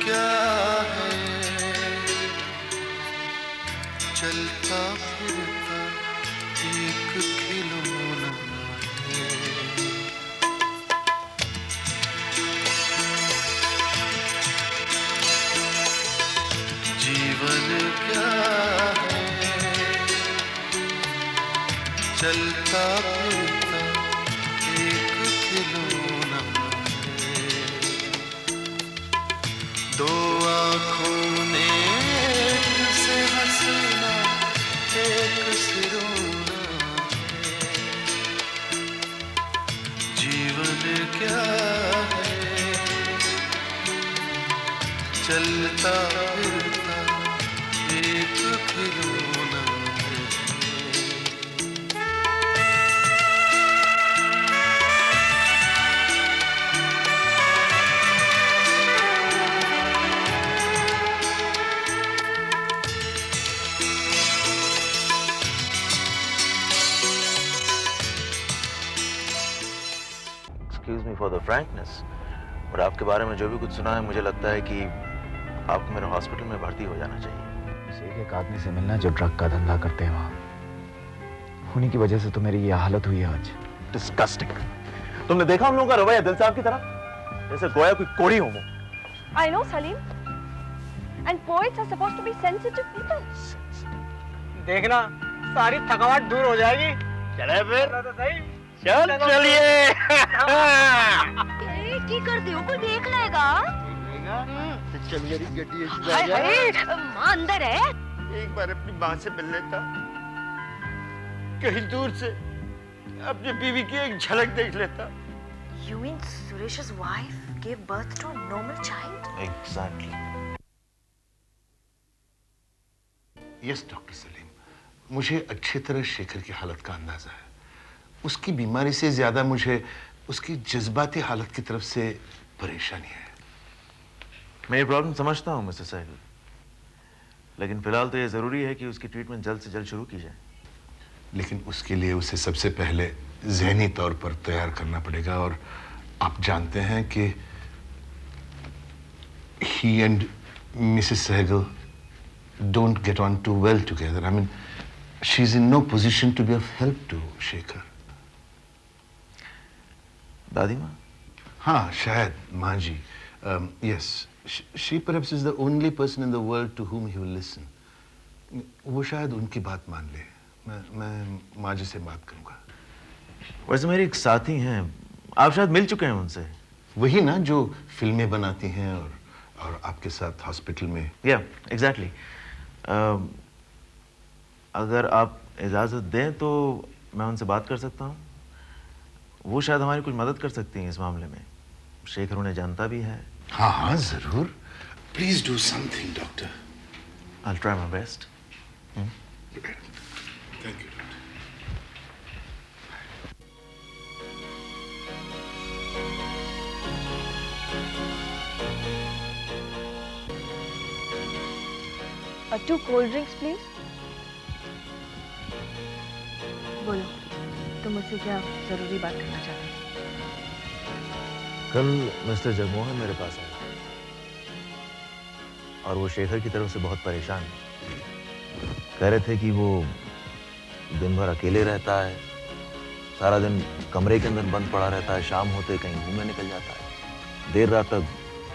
क्या है, चलता फिरता एक खिलौना है। जीवन क्या है, चलता फिरता एक खिलौना है। दो आँखों ने एक से हंसना, एक से रोना है। जीवन क्या है, चलता फिरता एक खिलौना है। Excuse me for the frankness, और आपके बारे में जो भी कुछ सुना है मुझे लगता है कि आपको मेरे हॉस्पिटल में भर्ती हो जाना चाहिए। बस एक आदमी से मिलना जो ड्रग का धंधा करते हैं वहाँ, उन्हीं की वजह से तो मेरी ये हालत हुई है आज। डिस्गस्टिंग। तुमने देखा हम लोगों का रवैया दिल साहब की तरह, जैसे गोया कोई कोड़ी हो वो। I know, Salim. And poets are supposed to be sensitive people. देखना सारी थकावट दूर हो जाएगी। चले फिर तो सही। चल चलिए। की कर दियो कोई देख लेगा। तो चल मेरी गड्डी हाय हाय, माँ अंदर है। एक बार अपनी माँ से मिल लेता, कहीं दूर से अपनी बीवी की एक झलक देख लेता। You mean Suresh's wife gave birth to a normal child? Exactly. Yes doctor Salim, मुझे अच्छी तरह शेखर की हालत का अंदाजा है। उसकी बीमारी से ज्यादा मुझे उसकी जज्बाती हालत की तरफ से परेशानी है। मैं ये प्रॉब्लम समझता हूँ मिस्टर सहगल, लेकिन फिलहाल तो ये जरूरी है कि उसकी ट्रीटमेंट जल्द से जल्द शुरू की जाए। लेकिन उसके लिए उसे सबसे पहले ज़हनी तौर पर तैयार करना पड़ेगा, और आप जानते हैं कि he and Mrs. Sehgal don't get on too well together. I mean, she's in no position to be of help to Shekhar. दादी माँ? हाँ, शायद माँ जी. Yes, she perhaps is the only person in the world to whom he will listen. वो शायद उनकी बात मान ले. मैं माँ जी से बात करूँगा. वैसे मेरी एक साथी हैं, आप शायद मिल चुके हैं उनसे। वही ना जो फिल्में बनाती हैं और आपके साथ हॉस्पिटल में। या एग्जैक्टली। अगर आप इजाज़त दें तो मैं उनसे बात कर सकता हूँ। वो शायद हमारी कुछ मदद कर सकती हैं इस मामले में। शेखर उन्हें जानता भी है। हाँ हाँ जरूर। Please do something doctor. I'll try my best. Thank you. Two cold drinks, please. बोलो, तुम मुझसे क्या जरूरी बात करना चाहते हो? कल मिस्टर जगमोहन मेरे पास आया और वो शेखर की तरफ से बहुत परेशान है। कह रहे थे कि वो दिन भर अकेले रहता है, सारा दिन कमरे के अंदर बंद पड़ा रहता है, शाम होते कहीं घूमने निकल जाता है, देर रात तक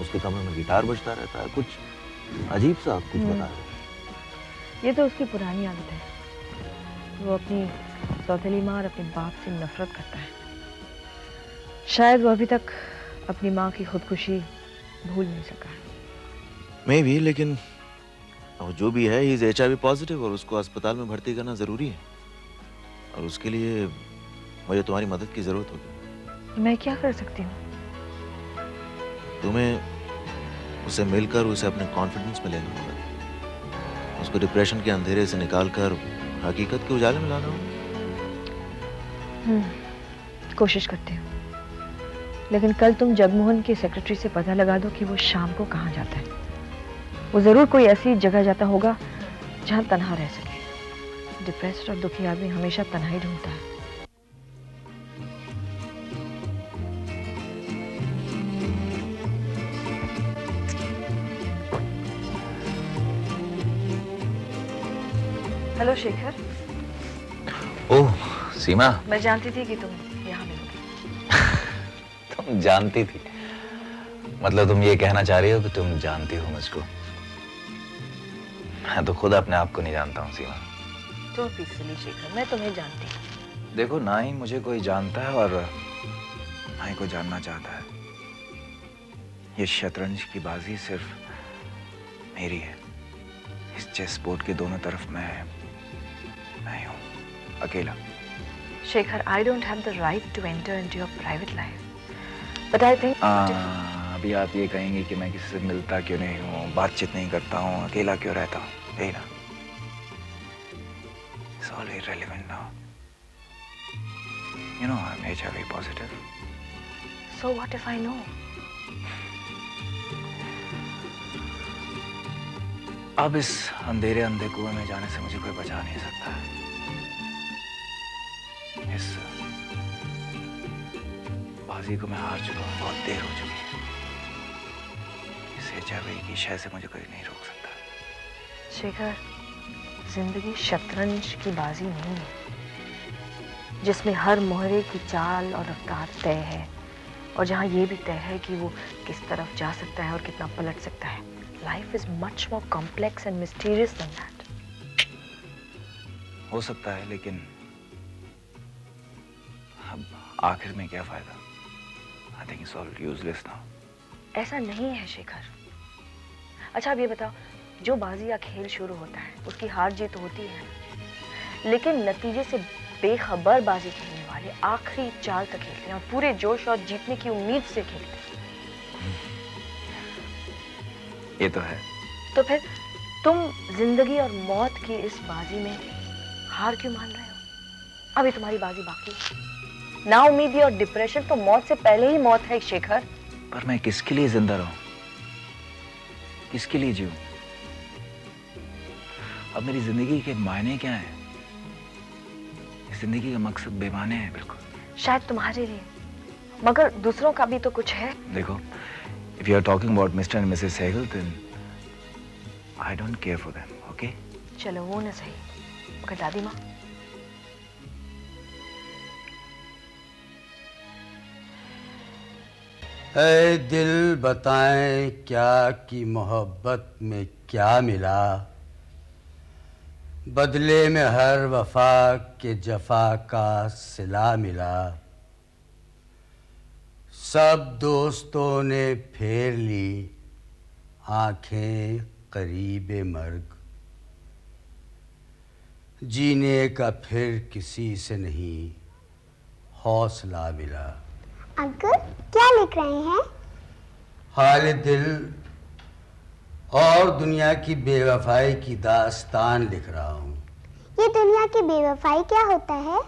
उसके कमरे में गिटार बजता रहता है, कुछ अजीब सा कुछ बता रहे थे। ये तो उसकी पुरानी आदत है। वो अपनी सौतेली माँ और अपने बाप से नफरत करता है। शायद वो अभी तक अपनी माँ की खुदकुशी भूल नहीं सका है। मैं भी, लेकिन वो जो भी है, ही इज HIV पॉजिटिव और उसको अस्पताल में भर्ती करना जरूरी है। और उसके लिए मुझे तुम्हारी मदद की जरूरत होगी। मैं क्या कर सकती हूँ? तुम्हें उसे मिलकर उसे अपने कॉन्फिडेंस में लेना होगा। उसको डिप्रेशन के अंधेरे से निकालकर हकीकत के उजाले में लाना होगा। कोशिश करती हूँ। लेकिन कल तुम जगमोहन के सेक्रेटरी से पता लगा दो कि वो शाम को कहाँ जाता है। वो जरूर कोई ऐसी जगह जाता होगा जहाँ तन्हा रह सके। डिप्रेस्ड और दुखी आदमी हमेशा तन्हाई ढूंढता है। हेलो शेखर। ओह सीमा, मैं जानती थी कि तुम यहाँ मिलोगे। तुम जानती थी? मतलब तुम ये कहना चाह रही हो कि तुम जानती हो मुझको? मैं तो खुद अपने आप को नहीं जानता हूँ सीमा। डोंट बी सिली शेखर, मैं तुम्हें जानती हूँ। देखो, ना ही मुझे कोई जानता है और ना ही कोई जानना चाहता है। ये शतरंज की बाजी सिर्फ मेरी है। इस चेस बोर्ड के दोनों तरफ मैं ही हूँ, अकेला। Shekhar, I don't have the right to enter into your private life, but I think अभी आप ये कहेंगे कि मैं किसी से मिलता क्यों नहीं हूँ, बातचीत नहीं करता हूँ, अकेला क्यों रहता हूँ, यही ना? It's all irrelevant now. You know I'm HIV positive. so what if I know? अब इस अंधेरे अंधे कुएं में जाने से मुझे कोई बचा नहीं सकता है। इस बाजी को मैं हार चुका हूँ, बहुत देर हो चुकी है। इस HIV की शय से मुझे कोई नहीं रोक सकता। शेखर, जिंदगी शतरंज की बाजी नहीं है जिसमें हर मोहरे की चाल और रफ्तार तय है, और जहाँ ये भी तय है कि वो किस तरफ जा सकता है और कितना पलट सकता है। Life is much more complex and mysterious than that. हो सकता है, लेकिन अब आखिर में क्या फायदा? I think it's all useless now. ऐसा नहीं है शेखर। अच्छा, अब ये बताओ, जो बाजी या खेल शुरू होता है उसकी हार जीत होती है, लेकिन नतीजे से बेखबर बाजी खेलने वाले आखिरी चाल तक खेलते हैं और पूरे जोश और जीतने की उम्मीद से खेलते हैं। ये तो है। तो फिर तुम जिंदगी और मौत की इस बाजी में हार क्यों मान रहे हो? अभी तुम्हारी बाजी बाकी है। ना उम्मीदी और डिप्रेशन तो मौत से पहले ही मौत है शेखर। पर मैं किसके लिए जिंदा रहूं? किसके लिए जीऊं? अब मेरी जिंदगी के मायने क्या हैं? इस जिंदगी का मकसद बेमाने है बिल्कुल। शायद तुम्हारे लिए, मगर दूसरों का भी तो कुछ है। देखो, if you are talking about Mr. and Mrs. Sehgal, then I don't care for them, okay? चलो वो न सही, मगर दादी माँ, ऐ दिल बताएं क्या कि मोहब्बत में क्या मिला, बदले में हर वफा के जफा का सिला मिला। सब दोस्तों ने फेर ली आंखें करीबे मर्ग, जीने का फिर किसी से नहीं हौसला मिला। अंकल, क्या लिख रहे हैं? हाल दिल और दुनिया की बेवफाई की दास्तान लिख रहा हूँ। ये दुनिया की बेवफाई क्या होता है?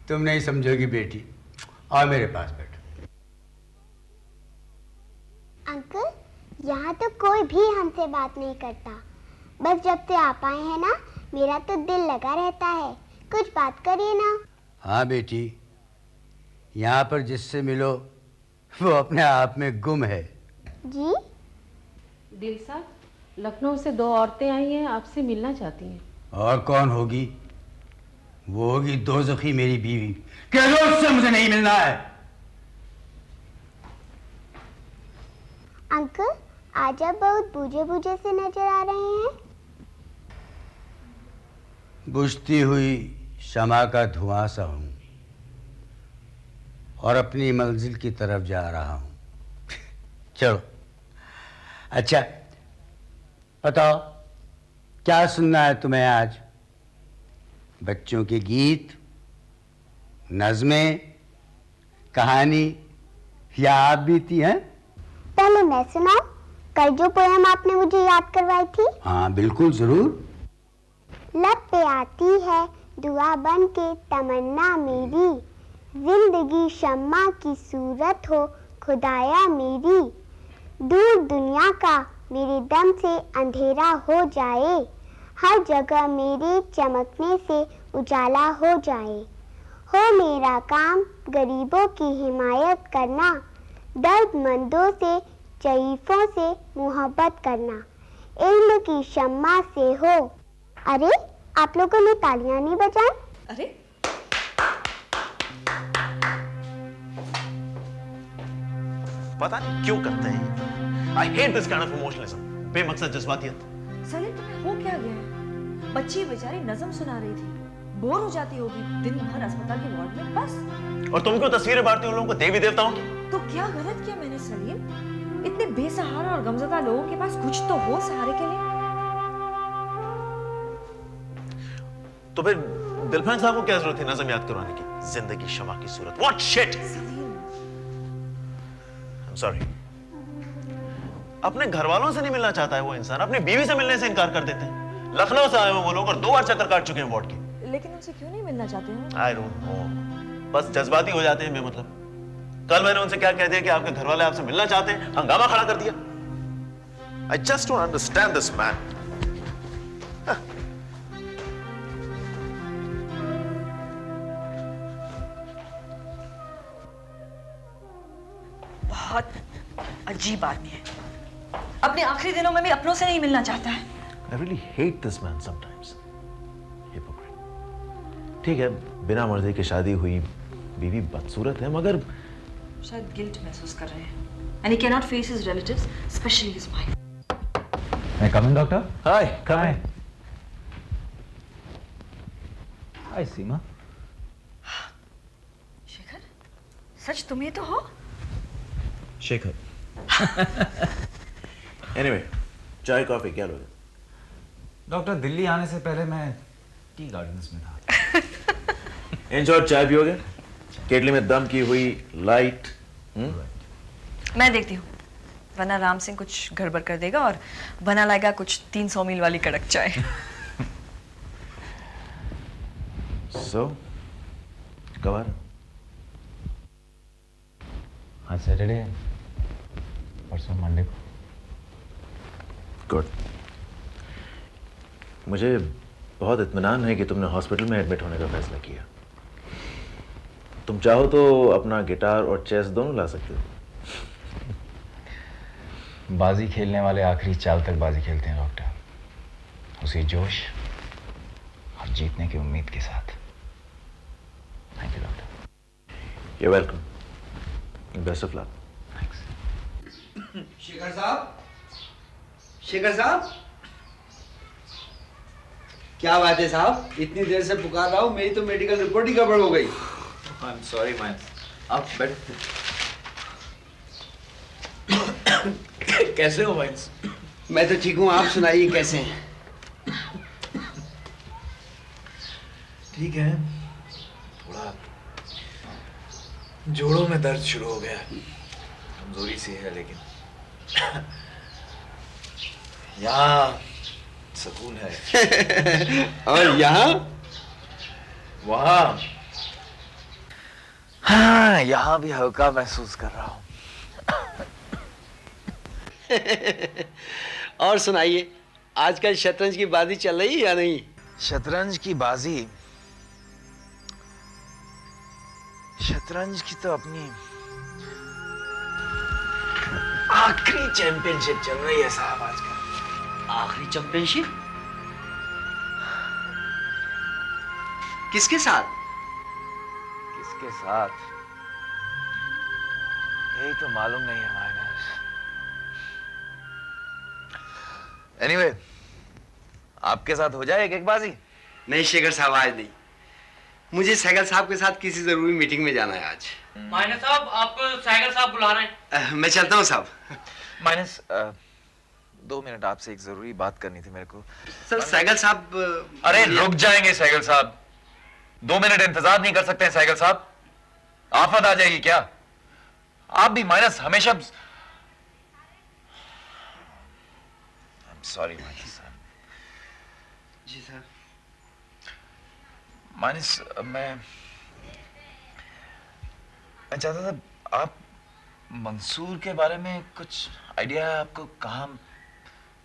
तुम नहीं समझोगी बेटी, आओ मेरे पास बैठो। अंकल, यहाँ तो कोई भी हमसे बात नहीं करता। बस जब से आप आए हैं ना, मेरा तो दिल लगा रहता है। कुछ बात करिए ना। हाँ बेटी, यहाँ पर जिससे मिलो वो अपने आप में गुम है। जी? दिल साहब, लखनऊ से 2 औरतें आई हैं, आपसे मिलना चाहती हैं। और कौन होगी? वो होगी दोज़खी मेरी बीवी। कह दो उससे मुझे नहीं मिलना है। अंकल, आज आप बहुत बूझे बूझे से नजर आ रहे हैं। बुझती हुई शमा का धुआं सा हूँ और अपनी मंजिल की तरफ जा रहा हूँ। चलो, अच्छा बताओ, क्या सुनना है तुम्हें आज? बच्चों के गीत, नज़में, कहानी या आप बीती हैं? पहले मैं सुनाऊं? कल जो पोयम आपने मुझे याद करवाई थी। हाँ बिल्कुल, जरूर। लब पे आती है दुआ बन के तमन्ना मेरी, जिंदगी शम्मा की सूरत हो खुदाया मेरी, दूर दुनिया का मेरे दम से अंधेरा हो जाए, हर जगह मेरे चमकने से उजाला हो जाए, हो मेरा काम गरीबों की हिमायत करना, दर्दमंदों से ज़ईफ़ों से मोहब्बत करना, इल्म की शम्मा से हो अरे आप लोगों ने तालियां नहीं बजाई? अरे पता नहीं क्यों करते हैं। I hate this kind of emotionalism, बेमकसद जज्बातियत। सलीम तुम्हें हो क्या गया है? बच्ची बेचारी नज़म सुना रही थी, बोर हो जाती होगी दिन भर अस्पताल के वार्ड में बस। और तुम क्यों तस्वीरें बांटती हो लोगों को देवी देवताओं की? तो क्या गलत किया मैंने सलीम? इतने बेसहारा और गमज़दा लोगों के पास कुछ तो हो सहारे के लिए। तो फिर दिलफैन साहब को क्या जरूरत थी नज़म याद करवाने की? जिंदगी शमा की सूरत। What shit? I'm sorry. अपने घर वालों से नहीं मिलना चाहता है वो इंसान, अपनी बीवी से मिलने से इनकार कर देते हैं। लखनऊ से आए हो वो लोग और 2 बार चक्कर काट चुके हैं वार्ड के। लेकिन उनसे क्यों नहीं मिलना चाहते हो? I don't know. बस जज्बाती हो जाते हैं बेमतलब। कल मैंने उनसे क्या कह दिया कि आपके घर वाले आपसे मिलना चाहते हैं, हंगामा खड़ा कर दिया। I just don't understand this man. बहुत अजीब आदमी है, अपने आखिरी दिनों में भी अपनों से नहीं मिलना चाहता है। I really hate this man sometimes. Hypocrite. ठीक है, बिना मर्जी की शादी हुई, बीवी बदसूरत है, मगर शायद गिल्ट महसूस कर रहे हैं। And he cannot face his relatives, especially his wife. मैं कम इन डॉक्टर? हाय, कम है। हाय सीमा। शेखर, सच तुम ही तो हो? शेखर। Anyway, चाय कॉफी क्या लोगे? डॉक्टर दिल्ली आने से पहले मैं टी गार्डन्स में था। इन शॉर्ट चाय पियोगे? केटली में दम की हुई लाइट। मैं देखती हूँ, वरना राम सिंह कुछ गड़बड़ कर देगा और बना लाएगा कुछ 300 मील वाली कड़क चाय। So, कब आ रहे हो? आज सैटरडे है, परसों मंडे को। गुड। मुझे बहुत इत्मीनान है कि तुमने हॉस्पिटल में एडमिट होने का फैसला किया। तुम चाहो तो अपना गिटार और चेस दोनों ला सकते हो। बाजी खेलने वाले आखिरी चाल तक बाजी खेलते हैं डॉक्टर, उसी जोश और जीतने की उम्मीद के साथ। Thank you doctor. You're welcome. Best of luck. Thanks. Shekhar साहब, शेखर साहब, क्या बात है साहब? इतनी देर से पुकार रहा हूँ, मेरी तो मेडिकल रिपोर्ट ही गड़बड़ हो गई। I'm sorry man. आप बैठ। कैसे हो माइंस? मैं तो ठीक हूँ, आप सुनाइए कैसे हैं? ठीक है, थोड़ा जोड़ों में दर्द शुरू हो गया, कमजोरी सी है, लेकिन यहाँ सुकून है। और यहाँ? वहाँ हाँ, यहाँ भी हल्का महसूस कर रहा हूँ। और सुनाइए, आजकल शतरंज की बाजी चल रही है या नहीं? शतरंज की बाजी, शतरंज की तो अपनी आखिरी चैंपियनशिप चल रही है साहब आजकल। आखिरी चैंपियनशिप? किसके साथ? किसके साथ यही तो मालूम नहीं है माइनस। एनीवे, आपके साथ हो जाए एक बाजी? नहीं शेखर साहब, आज नहीं। मुझे सहगल साहब के साथ किसी जरूरी मीटिंग में जाना है आज। माइनस साहब, आपको सहगल साहब बुला रहे हैं। मैं चलता हूँ साहब। माइनस 2 मिनट आपसे एक जरूरी बात करनी थी मेरे को। सर सहगल साहब। अरे रुक जाएंगे सहगल साहब, 2 मिनट इंतजार नहीं कर सकते हैं सहगल साहब? आफत आ जाएगी क्या? आप भी माइनस हमेशा। सॉरी माइनस साहब। जी सर। माइनस मैं चाहता था, आप मंसूर के बारे में कुछ आइडिया है आपको? कहाँ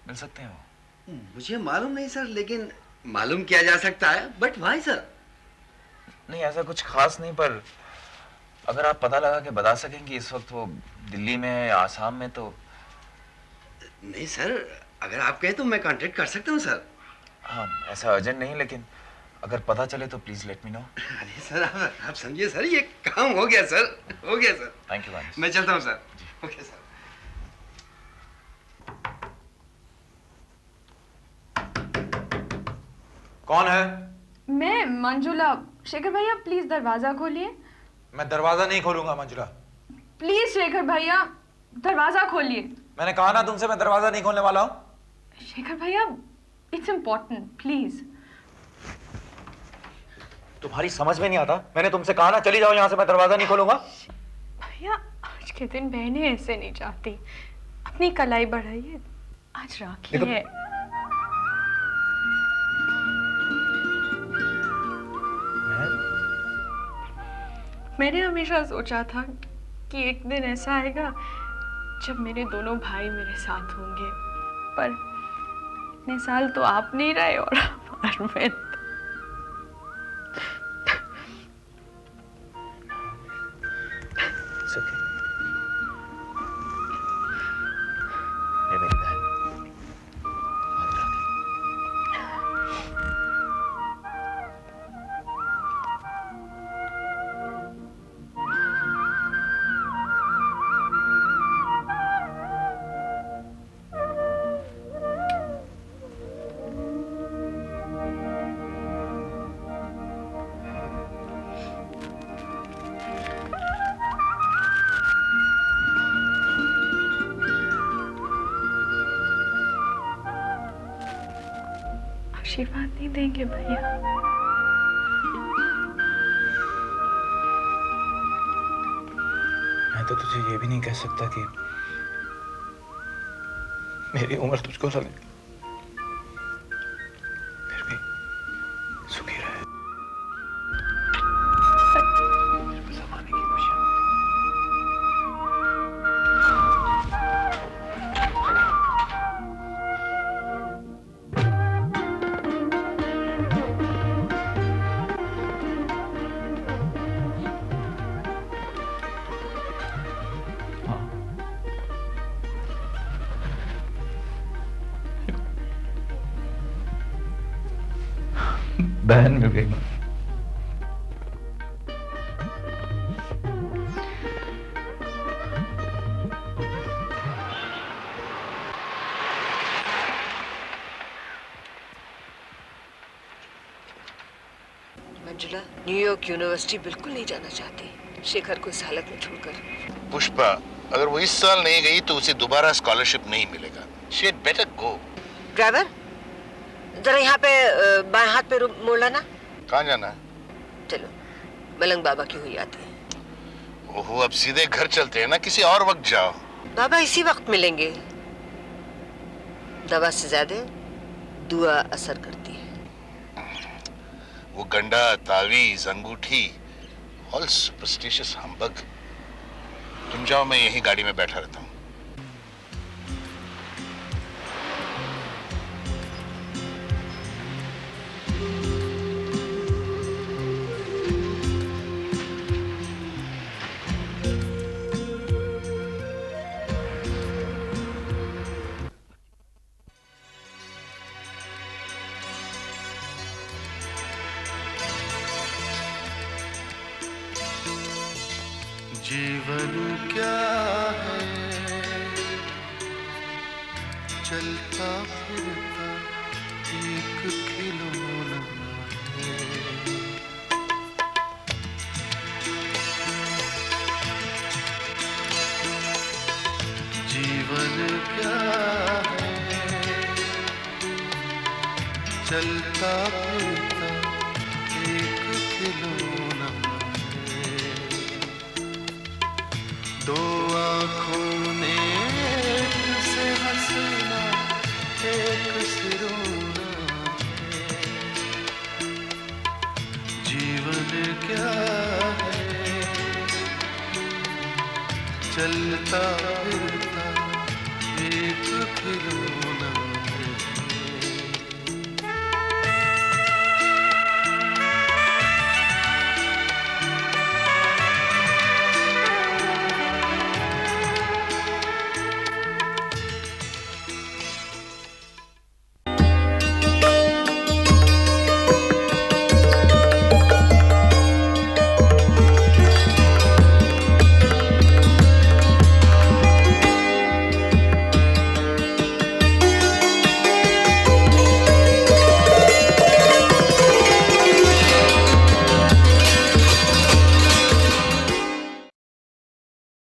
मिल सकते हैं वो? मुझे मालूम नहीं सर, लेकिन मालूम किया जा सकता है। बट भाई सर, नहीं ऐसा कुछ खास नहीं, पर अगर आप पता लगा के बता सकें कि इस वक्त वो दिल्ली में है, आसाम में, तो। नहीं सर, अगर आप कहें तो मैं कांटेक्ट कर सकता हूँ सर। हाँ, ऐसा अर्जेंट नहीं, लेकिन अगर पता चले तो प्लीज लेट मी नो। अरे सर आप समझिए सर, ये काम हो गया सर, हो गया सर। Thank you manager. मैं चलता हूँ सर। Okay sir. कौन है? मैं मंजुला। शेखर भैया प्लीज दरवाजा खोलिए। मैं दरवाजा नहीं खोलूंगा मंजुला। प्लीज शेखर भैया दरवाजा खोलिए। मैंने कहा ना तुमसे, मैं दरवाजा नहीं खोलने वाला हूँ। शेखर भैया इट्स इम्पोर्टेंट, प्लीज। तुम्हारी समझ में नहीं आता, मैंने तुमसे कहा ना चली जाओ यहाँ से, मैं दरवाजा नहीं खोलूंगा। भैया आज के दिन बहनें ऐसे नहीं चाहती, अपनी कलाई बढ़ाइए, आज राखी है। मैंने हमेशा सोचा था कि एक दिन ऐसा आएगा जब मेरे दोनों भाई मेरे साथ होंगे, पर इतने साल तो आप नहीं रहे और अरविंद। आशीर्वाद नहीं देंगे भैया? मैं तो तुझे ये भी नहीं कह सकता कि मेरी उम्र तुझको लगे, फिर भी सुखी रहे। जमाने की खुशियां। बहन मिल गई। मंजुला न्यूयॉर्क यूनिवर्सिटी बिल्कुल नहीं जाना चाहती शेखर को इस हालत में छोड़कर। पुष्पा, अगर वो इस साल नहीं गई तो उसे दोबारा स्कॉलरशिप नहीं मिलेगा। She had better go. Driver जरा यहाँ पे बाएं हाथ पे मोड़ लाना। कहाँ जाना है? चलो, मलंग बाबा की हुई आती है। ओहो, अब सीधे घर चलते हैं ना, किसी और वक्त जाओ। बाबा इसी वक्त मिलेंगे। दवा से ज्यादा दुआ असर करती है। वो गंडा, तावीज, अंगूठी, ऑल सुपरस्टिशियस हम्बग। तुम जाओ, मैं यही गाड़ी में बैठा रहता हूँ। जीवन क्या है, चलता फिरता एक खिलौना है। जीवन क्या है, चलता फिरता एक खिलौना है। दो आँखों ने एक से हंसना, एक से रोना है। जीवन क्या है, चलता फिरता एक खिलौना।